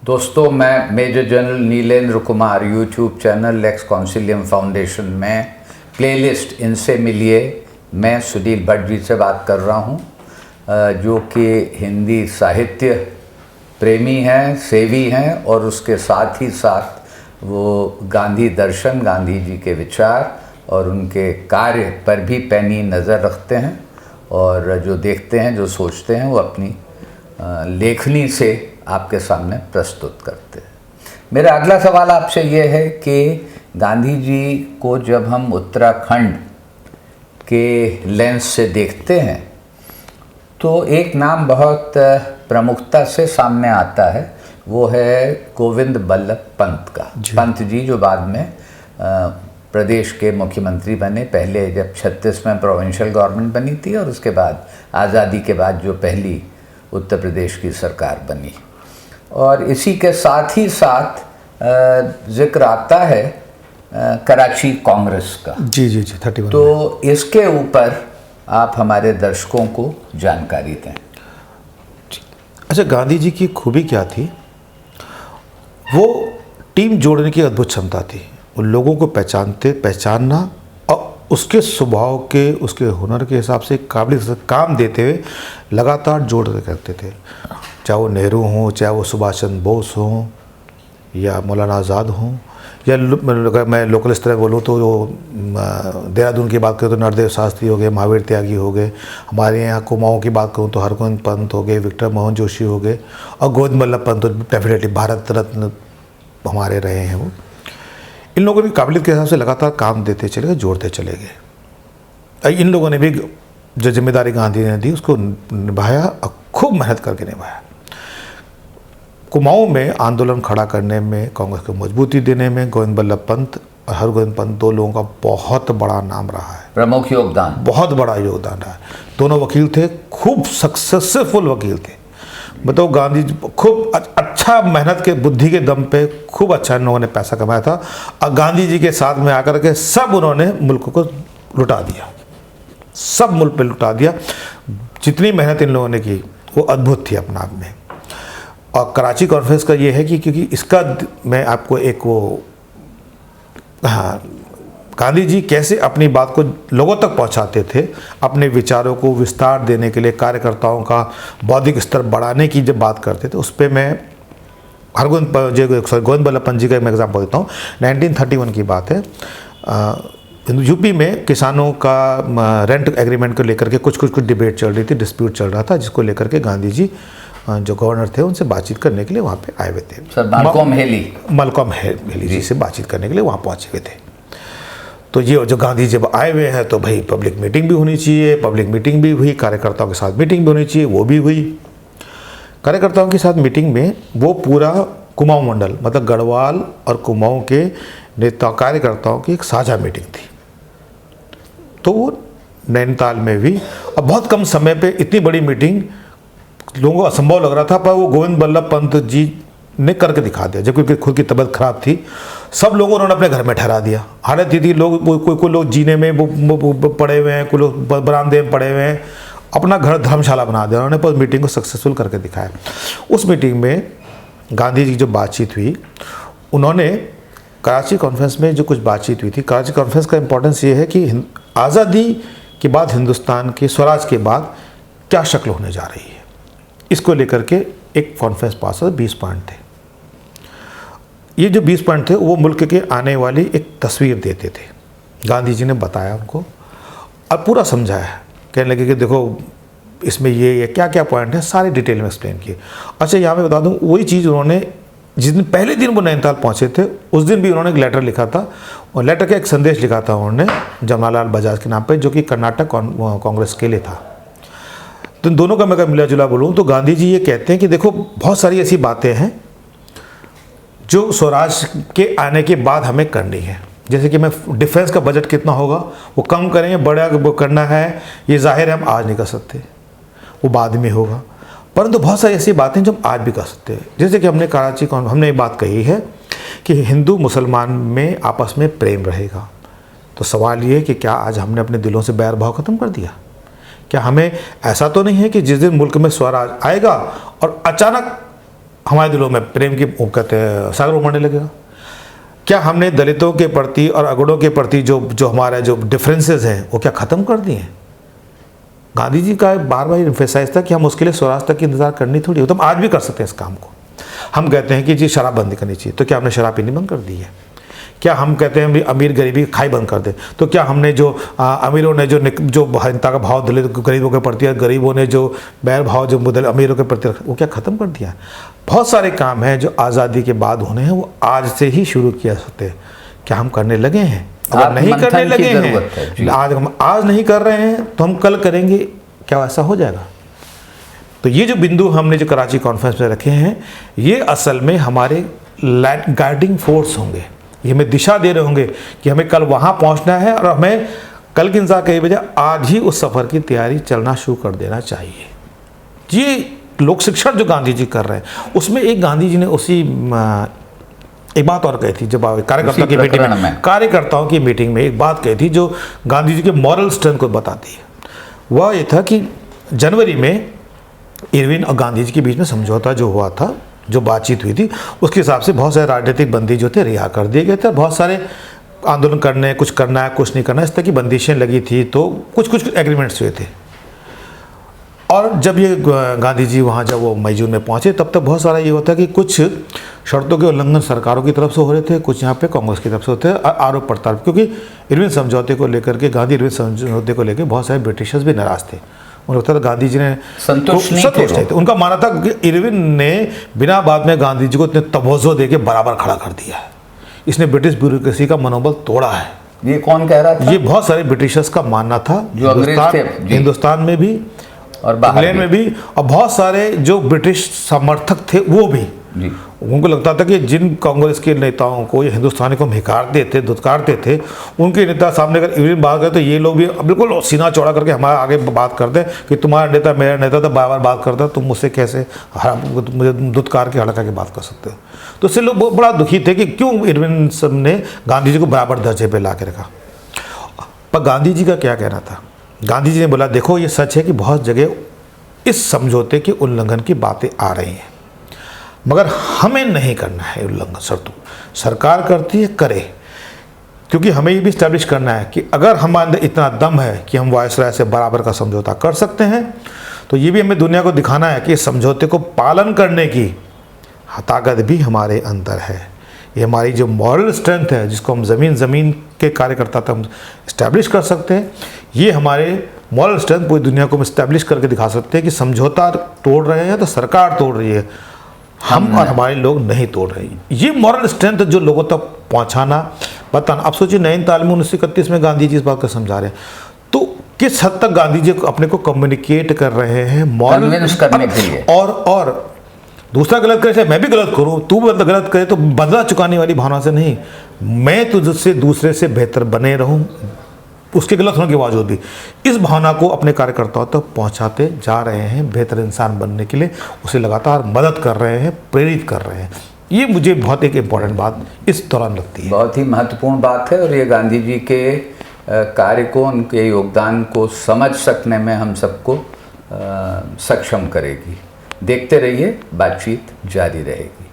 दोस्तों, मैं major general Nilendra Kumar YouTube channel Ex Consilium Foundation में प्लेलिस्ट इनसे मिलिए मैं सुनील भट्ट जी से बात कर रहा हूं, जो कि हिंदी साहित्य प्रेमी हैं, सेवी हैं और उसके साथ ही साथ वो गांधी दर्शन, गांधी जी के विचार और उनके कार्य पर भी पैनी नज़र रखते हैं और जो देखते हैं, जो सोचते हैं, वो अपनी लेखनी से आपके सामने प्रस्तुत करते हैं। मेरा अगला सवाल आपसे ये है कि गांधी जी को जब हम उत्तराखंड के लेंस से देखते हैं तो एक नाम बहुत प्रमुखता से सामने आता है, वो है गोविंद बल्लभ पंत का। पंत जी जो बाद में प्रदेश के मुख्यमंत्री बने, पहले जब 36 में प्रोविंशियल गवर्नमेंट बनी थी और उसके बाद आज़ादी के बाद जो पहली उत्तर प्रदेश की सरकार बनी। और इसी के साथ ही साथ जिक्र आता है कराची कांग्रेस का। जी 31। तो इसके ऊपर आप हमारे दर्शकों को जानकारी दें। अच्छा, गांधी जी की खूबी क्या थी? वो टीम जोड़ने की अद्भुत क्षमता थी। वो लोगों को पहचानना और उसके स्वभाव के, उसके हुनर के हिसाब से काबिल काम देते हुए लगातार जोड़ते करते थे। चाहे वो नेहरू हों, चाहे वो सुभाष चंद्र बोस हों या मौलाना आज़ाद हों, या मैं लोकल स्तर पर बोलूँ तो देहरादून की बात करूँ तो नरदेव शास्त्री हो गए, महावीर त्यागी हो गए। हमारे यहाँ कुमाऊँ की बात करूँ तो हरगोविंद पंत हो गए, विक्टर मोहन जोशी हो गए और गोविंद बल्लभ पंत तो डेफिनेटली भारत रत्न हमारे रहे हैं। वो इन लोगों ने काबिलियत के हिसाब से लगातार काम देते चले गए, जोड़ते चले गए। इन लोगों ने भी जो जिम्मेदारी गांधी ने दी उसको निभाया और खूब मेहनत करके निभाया। कुमाऊँ में आंदोलन खड़ा करने में, कांग्रेस को मजबूती देने में गोविंद बल्लभ पंत और हरगोविंद पंत दो लोगों का बहुत बड़ा नाम रहा है, प्रमुख योगदान, बहुत बड़ा योगदान रहा है। दोनों वकील थे, खूब सक्सेसफुल वकील थे। बताओ, गांधी जी खूब अच्छा मेहनत के, बुद्धि के दम पे खूब अच्छा इन लोगों ने पैसा कमाया था और गांधी जी के साथ में आकर के सब उन्होंने मुल्क को लुटा दिया, सब मुल्क पे लुटा दिया। जितनी मेहनत इन लोगों ने की वो अद्भुत थी अपने आप में। और कराची कॉन्फ्रेंस का ये है कि क्योंकि इसका मैं आपको एक वो, हाँ, गांधी जी कैसे अपनी बात को लोगों तक पहुंचाते थे, अपने विचारों को विस्तार देने के लिए, कार्यकर्ताओं का बौद्धिक स्तर बढ़ाने की जब बात करते थे, उस पर मैं गोविंद बल्लभ पंत जी का मैं एग्जाम्पल देता हूँ। 1931 की बात है। यूपी में किसानों का रेंट एग्रीमेंट को लेकर के कुछ डिबेट चल रही थी, डिस्प्यूट चल रहा था, जिसको लेकर के गांधी जी जो गवर्नर थे उनसे बातचीत करने के लिए वहाँ पे आए हुए थे। सर मलकॉम हेली जी से बातचीत करने के लिए वहाँ पहुँचे हुए थे। तो ये जो गांधी जब आए हुए हैं तो भाई पब्लिक मीटिंग भी होनी चाहिए, पब्लिक मीटिंग भी हुई, कार्यकर्ताओं के साथ मीटिंग भी होनी चाहिए, वो भी हुई। कार्यकर्ताओं के साथ मीटिंग में वो पूरा कुमाऊँ मंडल, मतलब गढ़वाल और कुमाऊँ के नेता कार्यकर्ताओं की एक साझा मीटिंग थी। तो वो नैनीताल में भी, और बहुत कम समय पे इतनी बड़ी मीटिंग लोगों को असंभव लग रहा था, पर वो गोविंद बल्लभ पंत जी ने करके दिखा दिया। जबकि खुद की तबीयत खराब थी, सब लोगों उन्होंने अपने घर में ठहरा दिया। हालत थी लोग, कोई लोग जीने में वो पड़े हुए हैं, कोई लोग बरामदे में पड़े हुए हैं, अपना घर धर्मशाला बना दिया उन्होंने, पर मीटिंग को सक्सेसफुल करके दिखाया। उस मीटिंग में गांधी जी की जो बातचीत हुई, उन्होंने कराची कॉन्फ्रेंस में जो कुछ बातचीत हुई थी, कराची कॉन्फ्रेंस का इंपॉर्टेंस ये है कि आज़ादी के बाद हिंदुस्तान के स्वराज के बाद क्या शक्ल होने जा रही है, इसको लेकर के एक कॉन्फ्रेंस पास हुआ। 20 पॉइंट थे। ये जो 20 पॉइंट थे वो मुल्क के आने वाली एक तस्वीर देते थे। गांधी जी ने बताया उनको और पूरा समझाया, कहने लगे कि देखो इसमें ये क्या क्या पॉइंट है, सारे डिटेल में एक्सप्लेन किए। अच्छा, यहाँ पे बता दूँ, वही चीज़ उन्होंने जिस दिन पहले दिन वो नैनीताल पहुँचे थे उस दिन भी उन्होंने एक लेटर लिखा था, और लेटर का एक संदेश लिखा था उन्होंने जमनालाल बजाज के नाम पर, जो कि कर्नाटक कांग्रेस के लिए था। तो इन दोनों का मैं अगर मिला जुला बोलूँ तो गांधी जी ये कहते हैं कि देखो बहुत सारी ऐसी बातें हैं जो स्वराज के आने के बाद हमें करनी है। जैसे कि मैं डिफेंस का बजट कितना होगा वो कम करेंगे, बड़ा वो करना है, ये जाहिर है हम आज नहीं कर सकते, वो बाद में होगा। परंतु बहुत सारी ऐसी बातें जो हम आज भी कर सकते हैं। जैसे कि हमने ये बात कही है कि हिंदू मुसलमान में आपस में प्रेम रहेगा। तो सवाल ये है कि क्या आज हमने अपने दिलों से बैर भाव ख़त्म कर दिया? क्या हमें ऐसा तो नहीं है कि जिस दिन मुल्क में स्वराज आएगा और अचानक हमारे दिलों में प्रेम की वो कहते हैं सागर उमड़ने लगेगा। क्या हमने दलितों के प्रति और अगड़ों के प्रति जो हमारा जो डिफरेंसेस हैं वो क्या ख़त्म कर दिए हैं? गांधी जी का बार बार इम्फेसाइज था कि हम उसके लिए स्वराज तक की इंतजार करनी थोड़ी हो, तो हम आज भी कर सकते हैं इस काम को। हम कहते हैं कि जी शराब बंद करनी चाहिए, तो क्या हमने शराब पीनी बंद कर दी है? क्या हम कहते हैं भी अमीर गरीबी खाई बंद कर दे, तो क्या हमने जो अमीरों ने जो हिंसा का भाव दलित गरीबों के प्रति, गरीबों ने जो बैर भाव जो अमीरों के प्रति वो क्या ख़त्म कर दिया? बहुत सारे काम हैं जो आज़ादी के बाद होने हैं, वो आज से ही शुरू किया सकते हैं। क्या हम करने लगे हैं? अगर नहीं करने लगे हैं, आज नहीं कर रहे हैं तो हम कल करेंगे, क्या ऐसा हो जाएगा? तो ये जो बिंदु हमने जो कराची कॉन्फ्रेंस में रखे हैं, ये असल में हमारे गाइडिंग फोर्स होंगे, ये हमें दिशा दे रहे होंगे कि हमें कल वहाँ पहुँचना है और हमें कल की इंतजार के बजाय आज ही उस सफ़र की तैयारी चलना शुरू कर देना चाहिए। ये लोक शिक्षण जो गांधी जी कर रहे हैं, उसमें एक गांधी जी ने उसी एक बात और कही थी जब कार्यकर्ताओं की मीटिंग में एक बात कही थी जो गांधी जी के मॉरल स्ट्रेंथ को बताती है। वह ये था कि जनवरी में इरविन और गांधी जी के बीच में समझौता जो हुआ था, जो बातचीत हुई थी, उसके हिसाब से बहुत सारे राजनीतिक बंदी जो थे रिहा कर दिए गए थे। बहुत सारे आंदोलन करने, कुछ करना है कुछ नहीं करना, इस तरह की बंदिशें लगी थी, तो कुछ एग्रीमेंट्स हुए थे। और जब ये गांधी जी वहाँ जब वो मई जून में पहुँचे, तब तक बहुत सारा ये होता है कि कुछ शर्तों के उल्लंघन सरकारों की तरफ से हो रहे थे, कुछ यहाँ पे कांग्रेस की तरफ से होते हैं, आरोप प्रत्यारोप। क्योंकि इरविन समझौते को लेकर के, गांधी इरविन समझौते को लेकर बहुत सारे ब्रिटिशर्स भी नाराज थे। उन्हें लगता था गांधी जी ने संतुष्ट नहीं थे। उनका मानना था कि इरविन ने बिना बाद में गांधी जी को इतने तवज्जो दे के बराबर खड़ा कर दिया है, इसने ब्रिटिश ब्यूरोक्रेसी का मनोबल तोड़ा है। ये कौन कह रहा था? ये बहुत सारे ब्रिटिशर्स का मानना था, जो अंग्रेज थे, हिंदुस्तान में भी और इंग्लैंड में भी, और बहुत सारे जो ब्रिटिश समर्थक थे वो भी जी। उनको लगता था कि जिन कांग्रेस के नेताओं को या हिंदुस्तानी को हम हिकारते थे, दुत्कारते थे, उनके नेता सामने अगर इरविन बात करते तो ये लोग भी बिल्कुल सीना चौड़ा करके हमारे आगे बात करते कि तुम्हारा नेता मेरा नेता तो बार बार बात करता, तुम मुझसे कैसे मुझे दुत्कार के हड़का के बात कर सकते हो। तो इससे लोग बड़ा दुखी थे कि क्यों इरविन सब ने गांधी जी को बराबर दर्जे पर ला के रखा। पर गांधी जी का क्या कहना था? गांधी जी ने बोला देखो ये सच है कि बहुत जगह इस समझौते के उल्लंघन की बातें आ रही हैं, मगर हमें नहीं करना है उल्लंघन। शर्तों सरकार करती है, करे, क्योंकि हमें ये भी इस्टेब्लिश करना है कि अगर हमारे अंदर इतना दम है कि हम वायसराय से बराबर का समझौता कर सकते हैं, तो ये भी हमें दुनिया को दिखाना है कि इस समझौते को पालन करने की ताकत भी हमारे अंदर है। ये हमारी जो मॉरल स्ट्रेंथ है, जिसको हम ज़मीन के कार्यकर्ता तक हम इस्टेब्लिश कर सकते हैं, ये हमारे मॉरल स्ट्रेंथ पूरी दुनिया को हम इस्टेब्लिश करके दिखा सकते हैं कि समझौता तोड़ रहे हैं तो सरकार तोड़ रही है, हम और हमारे लोग नहीं तोड़ रहे हैं। ये मॉरल स्ट्रेंथ जो लोगों तक पहुंचाना, बताना। आप सोचिए नैनीताल में 1931 में गांधी जी इस बात को समझा रहे हैं, तो किस हद तक गांधी जी अपने को कम्युनिकेट कर रहे हैं मॉरल करने के लिए। और दूसरा गलत करे मैं भी गलत करूं, तू गलत करे, तो बदला चुकाने वाली भावना से नहीं, मैं तुझसे दूसरे से बेहतर बने रहूं, उसके गलत होने के बावजूद भी इस भावना को अपने कार्यकर्ताओं तक पहुंचाते जा रहे हैं। बेहतर इंसान बनने के लिए उसे लगातार मदद कर रहे हैं, प्रेरित कर रहे हैं। ये मुझे बहुत एक इम्पॉर्टेंट बात इस दौरान लगती है, बहुत ही महत्वपूर्ण बात है। और ये गांधी जी के कार्य को, उनके योगदान को समझ सकने में हम सबको सक्षम करेगी। देखते रहिए, बातचीत जारी रहेगी।